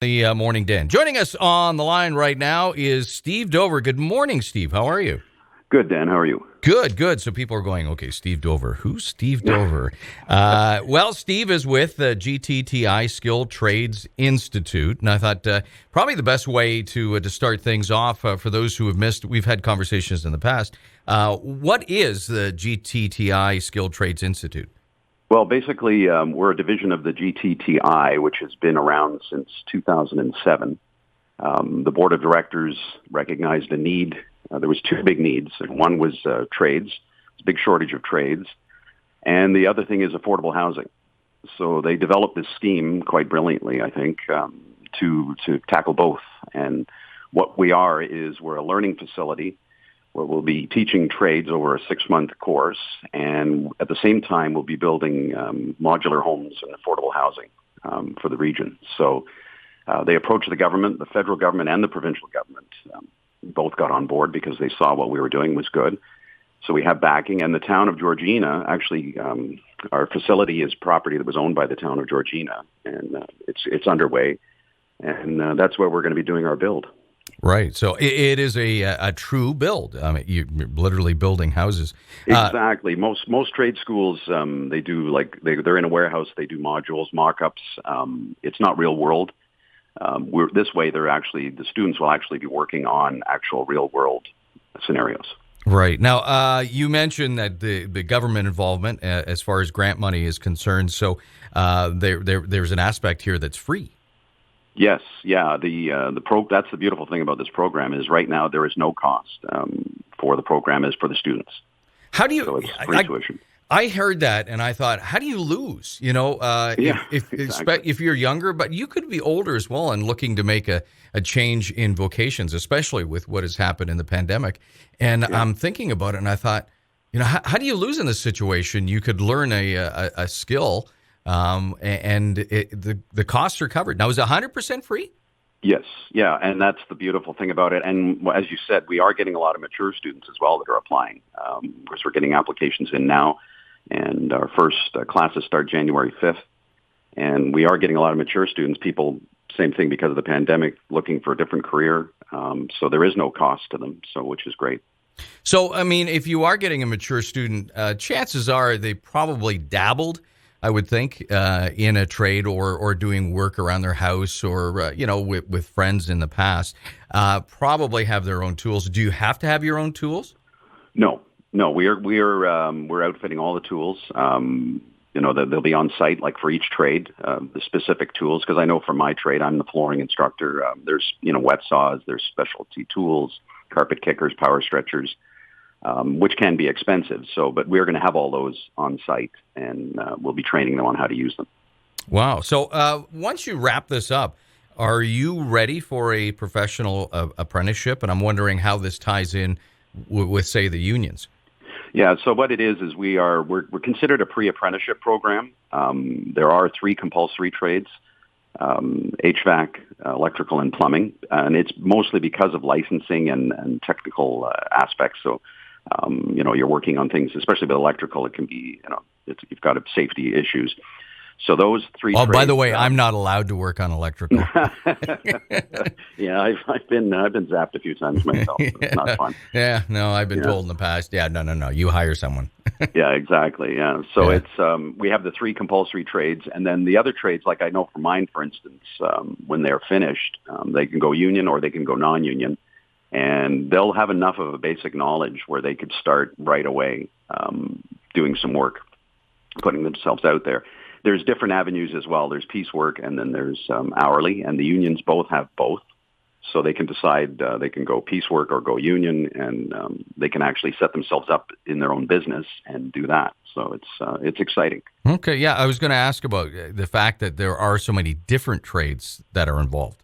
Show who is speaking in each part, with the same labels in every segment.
Speaker 1: The Morning Den. Joining us on the line right now is Steve Dover. Good morning, Steve. How are you?
Speaker 2: Good, Dan. How are you?
Speaker 1: Good. So people are going, okay, Steve Dover. Who's Steve Dover? Well, Steve is with the GTTI Skilled Trades Institute, and I thought probably the best way to start things off for those who have missed, we've had conversations in the past. What is the GTTI Skilled Trades Institute?
Speaker 2: Well, basically, we're a division of the GTTI, which has been around since 2007. The board of directors recognized a need. There was two big needs. One was trades. There's a big shortage of trades. And the other thing is affordable housing. So they developed this scheme quite brilliantly, I think, to tackle both. And what we are is we're a learning facility where we'll be teaching trades over a 6-month course, and at the same time we'll be building modular homes and affordable housing for the region. So they approached the government, the federal government and the provincial government. Both got on board because they saw what we were doing was good. So we have backing, and the town of Georgina, actually our facility is property that was owned by the town of Georgina, and it's underway, and that's where we're going to be doing our build.
Speaker 1: Right. So it is a true build. I mean, you're literally building houses.
Speaker 2: Exactly. Most trade schools, they do they're in a warehouse. They do modules, mock-ups. It's not real world. This way, the students will actually be working on actual real world scenarios.
Speaker 1: Right. Now, you mentioned that the government involvement as far as grant money is concerned. So there's an aspect here that's free.
Speaker 2: Yes, yeah. That's the beautiful thing about this program is right now there is no cost for the program is for the students.
Speaker 1: How do you?
Speaker 2: So it's free tuition.
Speaker 1: I heard that and I thought, how do you lose? You know, if you're younger, but you could be older as well and looking to make a change in vocations, especially with what has happened in the pandemic. And I'm thinking about it, and I thought, how do you lose in this situation? You could learn a skill. And the costs are covered. Now, is it 100% free?
Speaker 2: Yes. Yeah. And that's the beautiful thing about it. And as you said, we are getting a lot of mature students as well that are applying. Because we're getting applications in now, and our first classes start January 5th. And we are getting a lot of mature students, people, same thing because of the pandemic, looking for a different career. So there is no cost to them, which is great.
Speaker 1: So, I mean, if you are getting a mature student, chances are they probably dabbled, I would think, in a trade or doing work around their house or, with friends in the past, probably have their own tools. Do you have to have your own tools?
Speaker 2: No, we're outfitting all the tools. They'll be on site, like for each trade, the specific tools. Because I know for my trade, I'm the flooring instructor. There's, wet saws, there's specialty tools, carpet kickers, power stretchers. Which can be expensive. But we're going to have all those on site, and we'll be training them on how to use them.
Speaker 1: Wow. So once you wrap this up, are you ready for a professional apprenticeship? And I'm wondering how this ties in with, say, the unions.
Speaker 2: Yeah. So what it is we're considered a pre-apprenticeship program. There are 3 compulsory trades: HVAC, electrical, and plumbing, and it's mostly because of licensing and technical aspects. So. You're working on things, especially with electrical. It can be, you've got safety issues. So those 3.
Speaker 1: Oh, by the way, I'm not allowed to work on electrical.
Speaker 2: Yeah, I've been zapped a few times myself. It's not fun.
Speaker 1: Yeah, no, I've been told in the past. Yeah, no, you hire someone.
Speaker 2: Yeah, exactly. Yeah, so it's we have the 3 compulsory trades, and then the other trades, like I know for mine, for instance, when they're finished, they can go union or they can go non-union. And they'll have enough of a basic knowledge where they could start right away doing some work, putting themselves out there. There's different avenues as well. There's piecework, and then there's hourly, and the unions both have both. So they can decide they can go piecework or go union, and they can actually set themselves up in their own business and do that. So it's exciting.
Speaker 1: Okay, yeah, I was going to ask about the fact that there are so many different trades that are involved.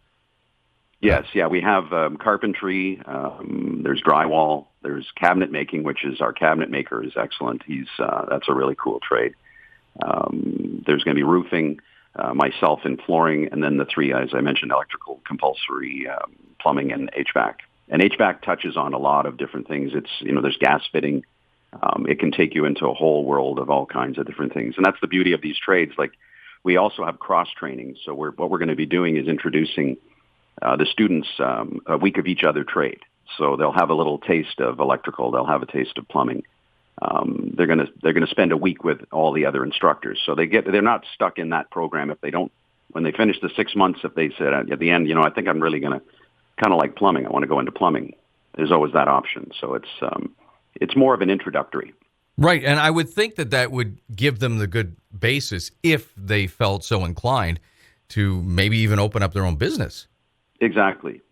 Speaker 2: Yes, yeah, we have carpentry, there's drywall, there's cabinet making, which is our cabinet maker is excellent. That's a really cool trade. There's going to be roofing, myself in flooring, and then the 3, as I mentioned, electrical, compulsory, plumbing, and HVAC. And HVAC touches on a lot of different things. It's, there's gas fitting. It can take you into a whole world of all kinds of different things. And that's the beauty of these trades. Like we also have cross-training. So what we're going to be doing is introducing the students a week of each other trade. So they'll have a little taste of electrical. They'll have a taste of plumbing. They're going to spend a week with all the other instructors. So they're not stuck in that program if they don't. When they finish the 6 months, if they said at the end, I think I'm really going to kind of like plumbing. I want to go into plumbing. There's always that option. So it's more of an introductory.
Speaker 1: Right, and I would think that would give them the good basis if they felt so inclined to maybe even open up their own business.
Speaker 2: Exactly.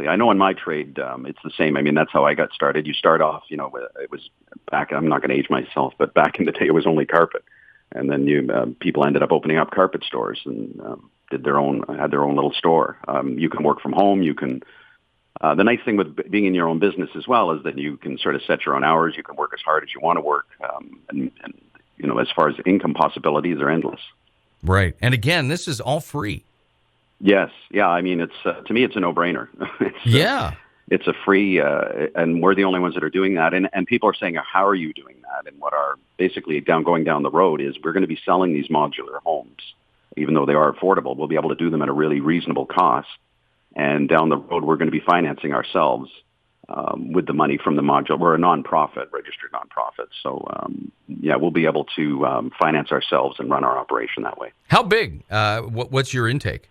Speaker 2: I know in my trade, it's the same. I mean, that's how I got started. You start off, it was back, I'm not going to age myself, but back in the day, it was only carpet. And then people ended up opening up carpet stores and had their own little store. You can work from home. You can, the nice thing with being in your own business as well is that you can sort of set your own hours. You can work as hard as you want to work. And as far as income possibilities are endless.
Speaker 1: Right. And again, this is all free.
Speaker 2: Yes. Yeah. I mean, it's to me, it's a no-brainer. It's a free, and we're the only ones that are doing that. And people are saying, how are you doing that? And what are basically going down the road is we're going to be selling these modular homes, even though they are affordable. We'll be able to do them at a really reasonable cost. And down the road, we're going to be financing ourselves with the money from the modular. We're a nonprofit, registered nonprofit. So, we'll be able to finance ourselves and run our operation that way.
Speaker 1: How big? What's your intake?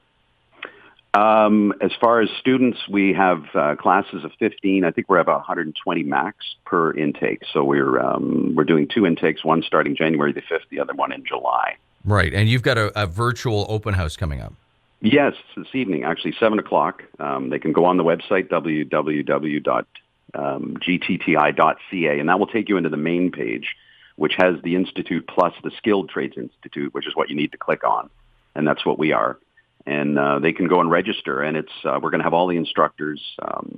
Speaker 2: As far as students, we have classes of 15. I think we're about 120 max per intake. So we're doing 2 intakes, one starting January the 5th, the other one in July.
Speaker 1: Right. And you've got a virtual open house coming up.
Speaker 2: Yes, this evening, actually, 7 o'clock. They can go on the website, www.gtti.ca, and that will take you into the main page, which has the Institute plus the Skilled Trades Institute, which is what you need to click on. And that's what we are. And they can go and register, and it's we're going to have all the instructors.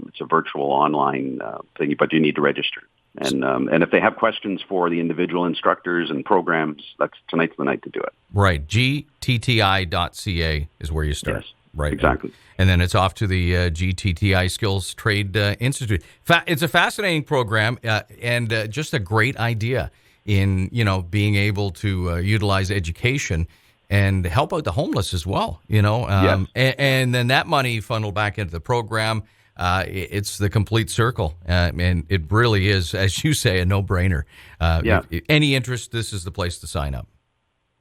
Speaker 2: It's a virtual online thing, but you need to register. And if they have questions for the individual instructors and programs, tonight's the night to do it.
Speaker 1: Right. GTTI.ca is where you start.
Speaker 2: Yes,
Speaker 1: right.
Speaker 2: Exactly.
Speaker 1: And then it's off to the GTTI Skills Trade Institute. It's a fascinating program and just a great idea in being able to utilize education and help out the homeless as well,
Speaker 2: Yes.
Speaker 1: and then that money funneled back into the program. It's the complete circle, and it really is, as you say, a no-brainer. If any interest, this is the place to sign up.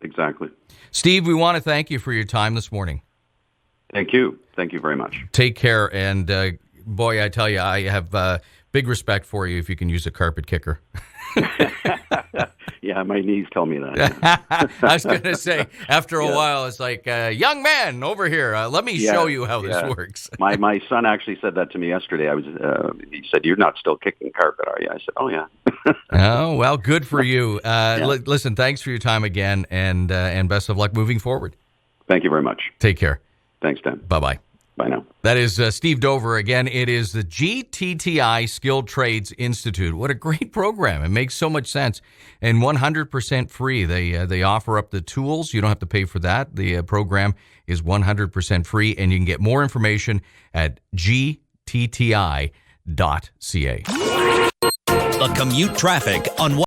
Speaker 2: Exactly.
Speaker 1: Steve, we want to thank you for your time this morning.
Speaker 2: Thank you. Thank you very much.
Speaker 1: Take care, and boy, I tell you, I have big respect for you if you can use a carpet kicker.
Speaker 2: Yeah, my knees tell me that.
Speaker 1: I was going to say, after a while, it's like, young man, over here, let me show you how this works.
Speaker 2: My son actually said that to me yesterday. He said, "You're not still kicking carpet, are you?" I said, "Oh, yeah."
Speaker 1: Oh, well, good for you. Listen, thanks for your time again, and best of luck moving forward.
Speaker 2: Thank you very much.
Speaker 1: Take care.
Speaker 2: Thanks, Dan.
Speaker 1: Bye-bye.
Speaker 2: Bye now.
Speaker 1: That is Steve Dover. Again, it is the GTTI Skilled Trades Institute. What a great program. It makes so much sense. And 100% free. They offer up the tools. You don't have to pay for that. The program is 100% free, and you can get more information at gtti.ca.
Speaker 3: The commute traffic on